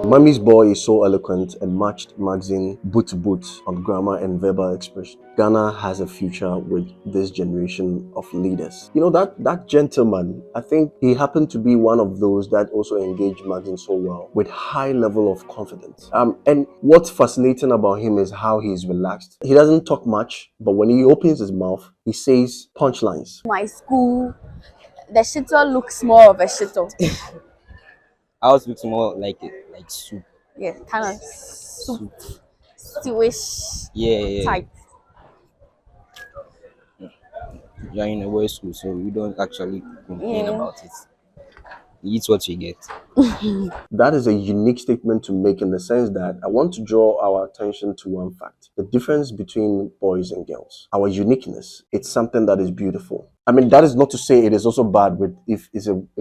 Mommy's boy is so eloquent and matched Maxine boot to boot on grammar and verbal expression. Ghana has a future with this generation of leaders. You know, that gentleman, I think he happened to be one of those that also engaged Maxine so well with high level of confidence. And what's fascinating about him is how he's relaxed. He doesn't talk much, but when he opens his mouth, he says punchlines. My school, the shittle looks more of a shittle. Ours looks more like soup. Yeah, kind of soup, stewish Yeah. type. You're in a boys' school, so we don't actually complain Yeah. about it. You eat what you get. That is a unique statement to make in the sense that I want to draw our attention to one fact. The difference between boys and girls. Our uniqueness. It's something that is beautiful. I mean, that is not to say it is also bad with if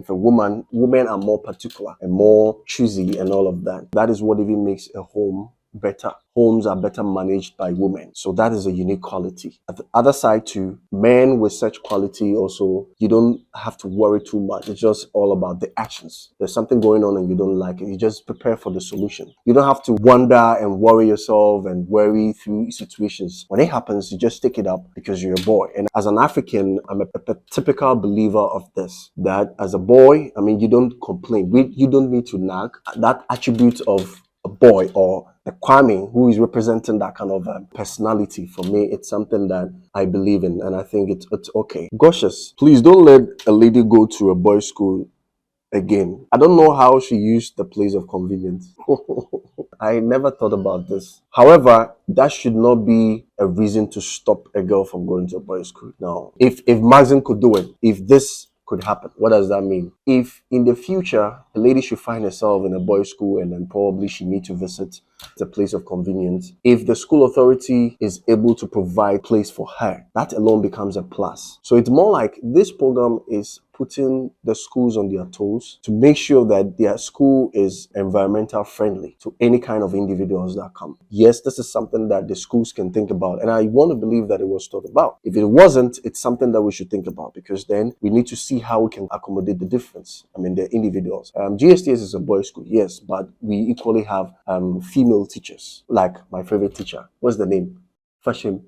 women are more particular and more choosy and all of that. That is what even makes a home better. Homes are better managed by women. So that is a unique quality. At the other side too, men with such quality also, you don't have to worry too much. It's just all about the actions. There's something going on and you don't like it. You just prepare for the solution. You don't have to wonder and worry yourself and worry through situations. When it happens, you just take it up because you're a boy. And as an African, I'm a typical believer of this, that as a boy, I mean, you don't complain. You don't need to nag. That attribute of a boy or a Kwame who is representing that kind of personality, for me, it's something that I believe in and I think it's okay. Goshus, please don't let a lady go to a boys' school again. I don't know how she used the place of convenience. I never thought about this. However, that should not be a reason to stop a girl from going to a boys' school. Now, if Maxine could do it, if this could happen, what does that mean? If in the future a lady should find herself in a boys' school and then probably she need to visit the place of convenience, if the school authority is able to provide place for her, that alone becomes a plus. So it's more like this program is putting the schools on their toes to make sure that their school is environmental friendly to any kind of individuals that come. Yes, this is something that the schools can think about, and I want to believe that it was thought about. If it wasn't, it's something that we should think about, because then we need to see how we can accommodate the difference. I mean, the individuals. GSTS is a boys' school, yes, but we equally have female teachers, like my favorite teacher. What's the name? Fashim.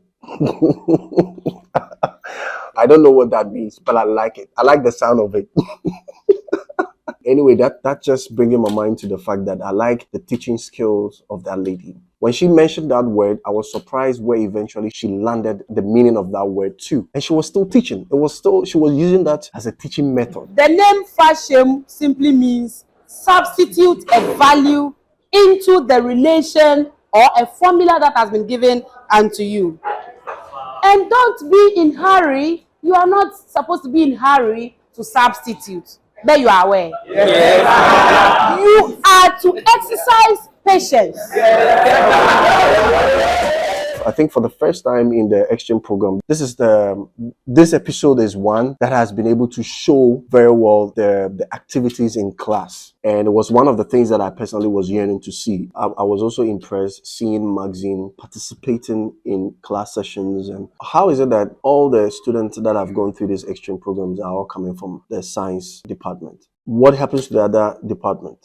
I don't know what that means, but I like it. I like the sound of it. Anyway, that just bringing my mind to the fact that I like the teaching skills of that lady. When she mentioned that word, I was surprised where eventually she landed the meaning of that word too. And she was still teaching. She was using that as a teaching method. The name Fashion simply means substitute a value into the relation or a formula that has been given unto you. And don't be in hurry. You are not supposed to be in hurry to substitute. There you are aware. Yes. You are to exercise patience. I think for the first time in the exchange program, this episode is one that has been able to show very well the activities in class. And it was one of the things that I personally was yearning to see. I was also impressed seeing Maxine participating in class sessions. And how is it that all the students that have gone through these exchange programs are all coming from the science department? What happens to the other department?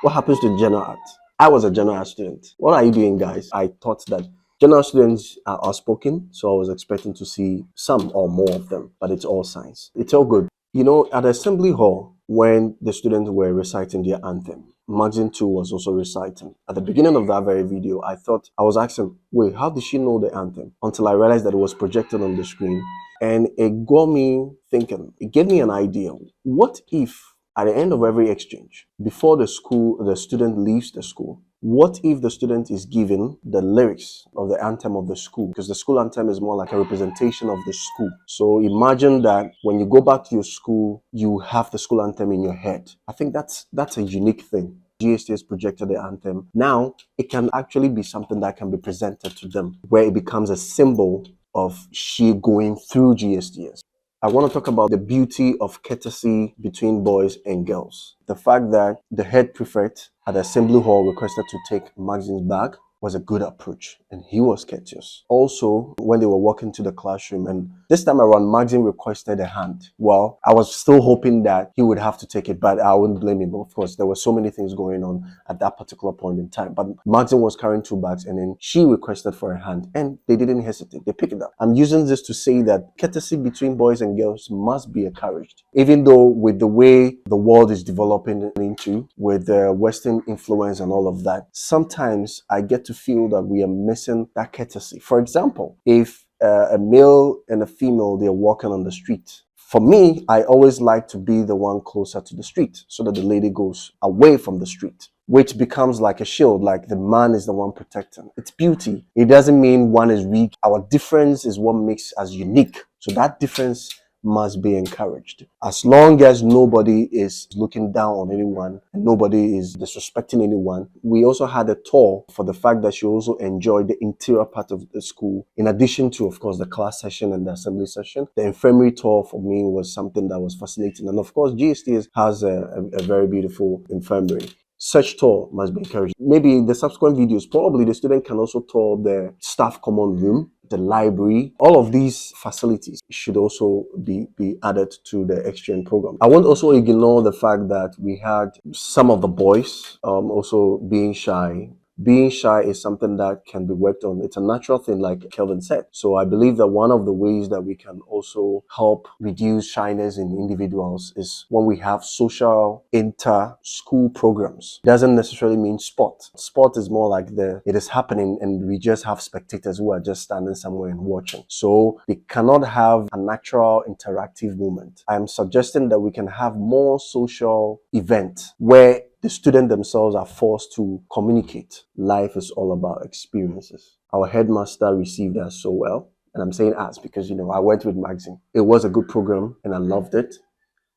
What happens to general art? I was a general art student. What are you doing, guys? I thought that general students are outspoken, so I was expecting to see some or more of them, but it's all science. It's all good. You know, at Assembly Hall, when the students were reciting their anthem, Maxine too was also reciting. At the beginning of that very video, I was asking, wait, how did she know the anthem? Until I realized that it was projected on the screen, and it got me thinking. It gave me an idea. What if at the end of every exchange, before the student leaves the school, what if the student is given the lyrics of the anthem of the school? Because the school anthem is more like a representation of the school. So imagine that when you go back to your school, you have the school anthem in your head. I think that's a unique thing. GSTS projected the anthem. Now, it can actually be something that can be presented to them, where it becomes a symbol of she going through GSTS. I want to talk about the beauty of courtesy between boys and girls. The fact that the head prefect at Assembly Hall requested to take Maxine's bag was a good approach, and he was courteous. Also, when they were walking to the classroom, and this time around, Maxim requested a hand. Well, I was still hoping that he would have to take it, but I wouldn't blame him. Of course, there were so many things going on at that particular point in time. But Maxim was carrying 2 bags, and then she requested for a hand, and they didn't hesitate. They picked it up. I'm using this to say that courtesy between boys and girls must be encouraged. Even though with the way the world is developing into, with the Western influence and all of that, sometimes I get to feel that we are missing that courtesy. For example, if a male and a female, they're walking on the street. For me, I always like to be the one closer to the street so that the lady goes away from the street, which becomes like a shield, like the man is the one protecting. It's beauty. It doesn't mean one is weak. Our difference is what makes us unique. So that difference must be encouraged. As long as nobody is looking down on anyone and nobody is disrespecting anyone. We also had a tour for the fact that she also enjoyed the interior part of the school, in addition to, of course, the class session and the assembly session. The infirmary tour for me was something that was fascinating. And of course, GSTS has a very beautiful infirmary. Such tour must be encouraged. Maybe in the subsequent videos, probably the student can also tour the staff common room, the library. All of these facilities should also be added to the exchange program. I won't also ignore the fact that we had some of the boys also being shy. Being shy is something that can be worked on. It's a natural thing, like Kelvin said. So I believe that one of the ways that we can also help reduce shyness in individuals is when we have social inter-school programs. Doesn't necessarily mean sport. Sport is more like it is happening and we just have spectators who are just standing somewhere and watching. So they cannot have a natural interactive moment. I'm suggesting that we can have more social events where the students themselves are forced to communicate. Life is all about experiences. Our headmaster received us so well. And I'm saying us because, I went with Maxim. It was a good program and I loved it.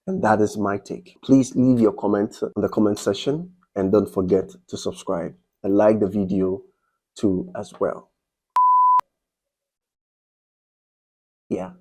And that is my take. Please leave your comments in the comment section and don't forget to subscribe and like the video too as well. Yeah.